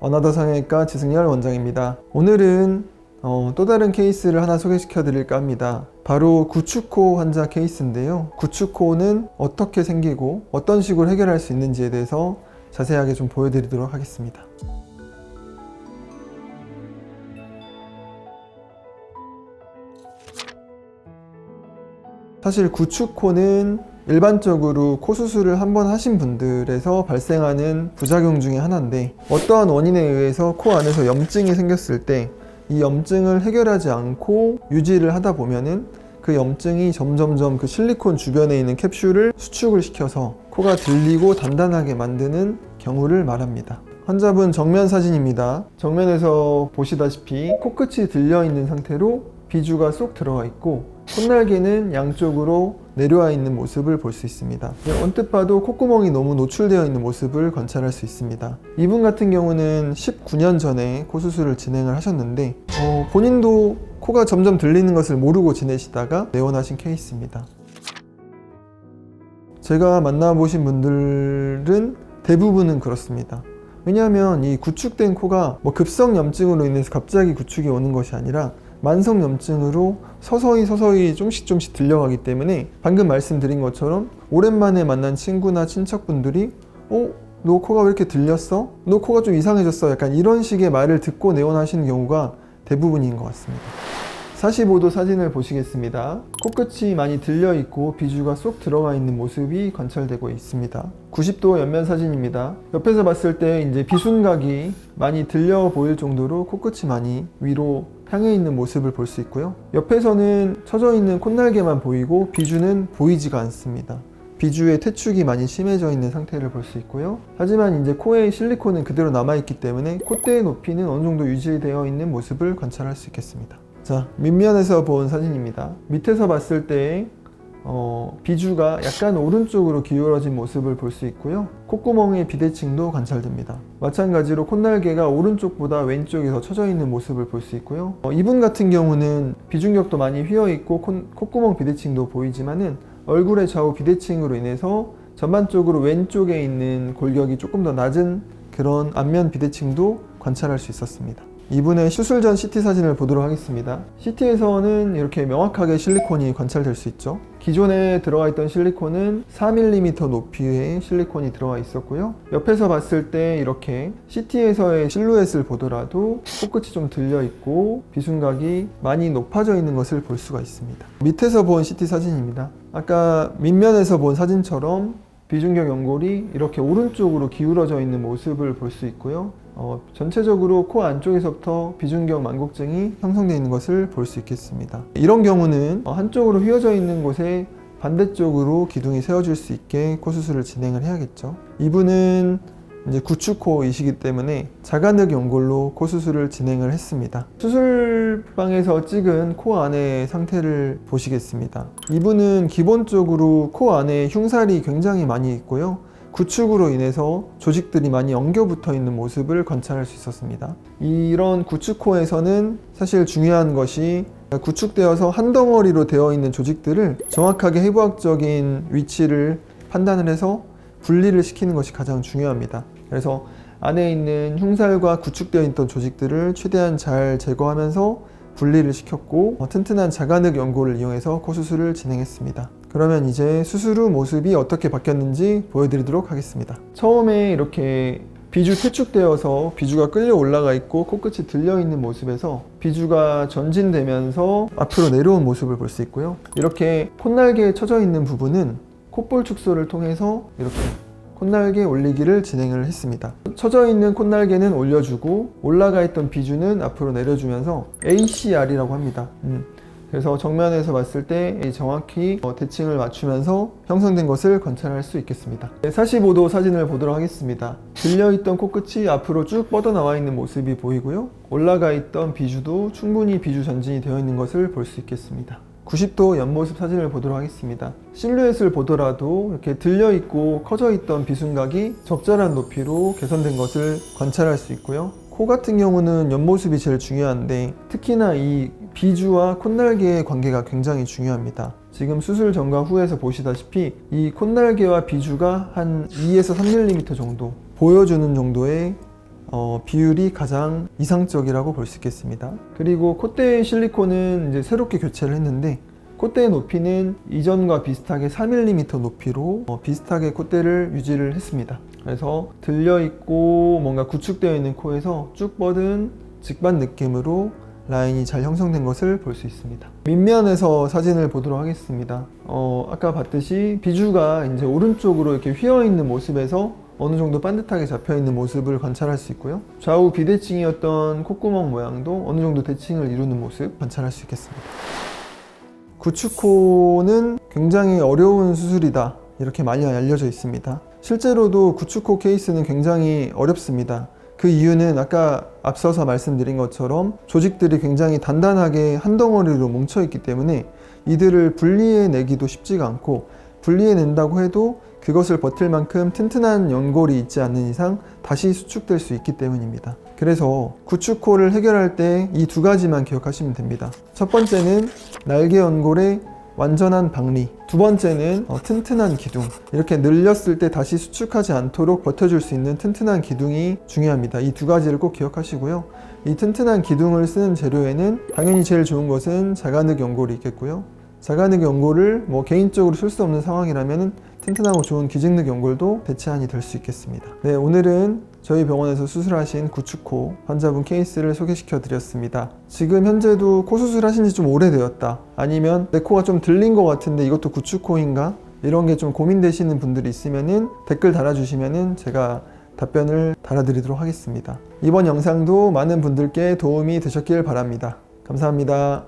어나더성형외과 지승열 원장입니다. 오늘은 또 다른 케이스를 하나 소개시켜 드릴까 합니다. 바로 구축코 환자 케이스인데요. 구축코는 어떻게 생기고 어떤 식으로 해결할 수 있는지에 대해서 자세하게 좀 보여드리도록 하겠습니다. 사실 구축코는 일반적으로 코 수술을 한번 하신 분들에서 발생하는 부작용 중에 하나인데, 어떠한 원인에 의해서 코 안에서 염증이 생겼을 때 이 염증을 해결하지 않고 유지를 하다 보면은 그 염증이 점점점 그 실리콘 주변에 있는 캡슐을 수축을 시켜서 코가 들리고 단단하게 만드는 경우를 말합니다. 환자분 정면 사진입니다. 정면에서 보시다시피 코끝이 들려 있는 상태로 비주가 쏙 들어가 있고 콧날개는 양쪽으로 내려와 있는 모습을 볼 수 있습니다. 언뜻 봐도 콧구멍이 너무 노출되어 있는 모습을 관찰할 수 있습니다. 이분 같은 경우는 19년 전에 코 수술을 진행을 하셨는데 본인도 코가 점점 들리는 것을 모르고 지내시다가 내원하신 케이스입니다. 제가 만나보신 분들은 대부분은 그렇습니다. 왜냐하면 이 구축된 코가 급성 염증으로 인해서 갑자기 구축이 오는 것이 아니라 만성 염증으로 서서히 조금씩 들려가기 때문에 방금 말씀드린 것처럼 오랜만에 만난 친구나 친척분들이 너 코가 왜 이렇게 들렸어? 너 코가 좀 이상해졌어? 약간 이런 식의 말을 듣고 내원하시는 경우가 대부분인 것 같습니다. 45도 사진을 보시겠습니다. 코끝이 많이 들려 있고 비주가 쏙 들어가 있는 모습이 관찰되고 있습니다. 90도 옆면 사진입니다. 옆에서 봤을 때 이제 비순각이 많이 들려 보일 정도로 코끝이 많이 위로 향해 있는 모습을 볼 수 있고요. 옆에서는 처져 있는 콧날개만 보이고 비주는 보이지가 않습니다. 비주의 퇴축이 많이 심해져 있는 상태를 볼 수 있고요. 하지만 이제 코의 실리콘은 그대로 남아있기 때문에 콧대의 높이는 어느 정도 유지되어 있는 모습을 관찰할 수 있겠습니다. 자, 밑면에서 본 사진입니다. 밑에서 봤을 때 비주가 약간 오른쪽으로 기울어진 모습을 볼 수 있고요. 콧구멍의 비대칭도 관찰됩니다. 마찬가지로 콧날개가 오른쪽보다 왼쪽에 더 처져 있는 모습을 볼 수 있고요. 이분 같은 경우는 비중격도 많이 휘어 있고 콧구멍 비대칭도 보이지만은 얼굴의 좌우 비대칭으로 인해서 전반적으로 왼쪽에 있는 골격이 조금 더 낮은 그런 안면 비대칭도 관찰할 수 있었습니다. 이분의 수술 전 CT 사진을 보도록 하겠습니다. CT에서는 이렇게 명확하게 실리콘이 관찰될 수 있죠. 기존에 들어가 있던 실리콘은 4mm 높이의 실리콘이 들어가 있었고요. 옆에서 봤을 때 이렇게 CT에서의 실루엣을 보더라도 코끝이 좀 들려 있고 비순각이 많이 높아져 있는 것을 볼 수가 있습니다. 밑에서 본 CT 사진입니다. 아까 밑면에서 본 사진처럼 비중격 연골이 이렇게 오른쪽으로 기울어져 있는 모습을 볼 수 있고요. 전체적으로 코 안쪽에서부터 비중격 만곡증이 형성되어 있는 것을 볼 수 있겠습니다. 이런 경우는 한쪽으로 휘어져 있는 곳에 반대쪽으로 기둥이 세워질 수 있게 코 수술을 진행을 해야겠죠. 이분은 이제 구축코이시기 때문에 자가늑 연골로 코 수술을 진행을 했습니다. 수술방에서 찍은 코 안의 상태를 보시겠습니다. 이분은 기본적으로 코 안에 흉살이 굉장히 많이 있고요. 구축으로 인해서 조직들이 많이 엉겨 붙어 있는 모습을 관찰할 수 있었습니다. 이런 구축코에서는 사실 중요한 것이 구축되어서 한 덩어리로 되어 있는 조직들을 정확하게 해부학적인 위치를 판단을 해서 분리를 시키는 것이 가장 중요합니다. 그래서 안에 있는 흉살과 구축되어 있던 조직들을 최대한 잘 제거하면서 분리를 시켰고 튼튼한 자가늑 연골을 이용해서 코 수술을 진행했습니다. 그러면 이제 수술 후 모습이 어떻게 바뀌었는지 보여드리도록 하겠습니다. 처음에 이렇게 비주 퇴축되어서 비주가 끌려 올라가 있고 코끝이 들려 있는 모습에서 비주가 전진되면서 앞으로 내려온 모습을 볼 수 있고요. 이렇게 콧날개에 처져 있는 부분은 콧볼 축소를 통해서 이렇게 콧날개 올리기를 진행을 했습니다. 처져 있는 콧날개는 올려주고 올라가 있던 비주는 앞으로 내려주면서 ACR이라고 합니다. 그래서 정면에서 봤을 때 정확히 대칭을 맞추면서 형성된 것을 관찰할 수 있겠습니다. 45도 사진을 보도록 하겠습니다. 들려있던 코끝이 앞으로 쭉 뻗어나와 있는 모습이 보이고요. 올라가 있던 비주도 충분히 비주 전진이 되어 있는 것을 볼 수 있겠습니다. 90도 옆모습 사진을 보도록 하겠습니다. 실루엣을 보더라도 이렇게 들려있고 커져있던 비순각이 적절한 높이로 개선된 것을 관찰할 수 있고요. 코 같은 경우는 옆모습이 제일 중요한데 특히나 이 비주와 콧날개의 관계가 굉장히 중요합니다. 지금 수술 전과 후에서 보시다시피 이 콧날개와 비주가 한 2에서 3mm 정도 보여주는 정도의 비율이 가장 이상적이라고 볼 수 있겠습니다. 그리고 콧대 실리콘은 이제 새롭게 교체를 했는데 콧대의 높이는 이전과 비슷하게 4mm 높이로 비슷하게 콧대를 유지를 했습니다. 그래서 들려있고 뭔가 구축되어 있는 코에서 쭉 뻗은 직반 느낌으로 라인이 잘 형성된 것을 볼 수 있습니다. 밑면에서 사진을 보도록 하겠습니다. 아까 봤듯이 비주가 이제 오른쪽으로 이렇게 휘어 있는 모습에서 어느 정도 반듯하게 잡혀 있는 모습을 관찰할 수 있고요. 좌우 비대칭이었던 콧구멍 모양도 어느 정도 대칭을 이루는 모습 관찰할 수 있겠습니다. 구축코는 굉장히 어려운 수술이다, 이렇게 많이 알려져 있습니다. 실제로도 구축코 케이스는 굉장히 어렵습니다. 그 이유는 아까 앞서서 말씀드린 것처럼 조직들이 굉장히 단단하게 한 덩어리로 뭉쳐 있기 때문에 이들을 분리해내기도 쉽지가 않고, 분리해낸다고 해도 그것을 버틸 만큼 튼튼한 연골이 있지 않는 이상 다시 수축될 수 있기 때문입니다. 그래서 구축코를 해결할 때 이 두 가지만 기억하시면 됩니다. 첫 번째는 날개 연골의 완전한 박리, 두 번째는 튼튼한 기둥. 이렇게 늘렸을 때 다시 수축하지 않도록 버텨줄 수 있는 튼튼한 기둥이 중요합니다. 이 두 가지를 꼭 기억하시고요. 이 튼튼한 기둥을 쓰는 재료에는 당연히 제일 좋은 것은 자가늑 연골이 있겠고요. 자가늑 연골을 개인적으로 쓸 수 없는 상황이라면 튼튼하고 좋은 기증늑 연골도 대체안이 될 수 있겠습니다. 네, 오늘은 저희 병원에서 수술하신 구축코 환자분 케이스를 소개시켜 드렸습니다. 지금 현재도 코 수술하신 지 좀 오래되었다, 아니면 내 코가 좀 들린 것 같은데 이것도 구축코인가? 이런 게 좀 고민되시는 분들이 있으면은 댓글 달아주시면은 제가 답변을 달아드리도록 하겠습니다. 이번 영상도 많은 분들께 도움이 되셨길 바랍니다. 감사합니다.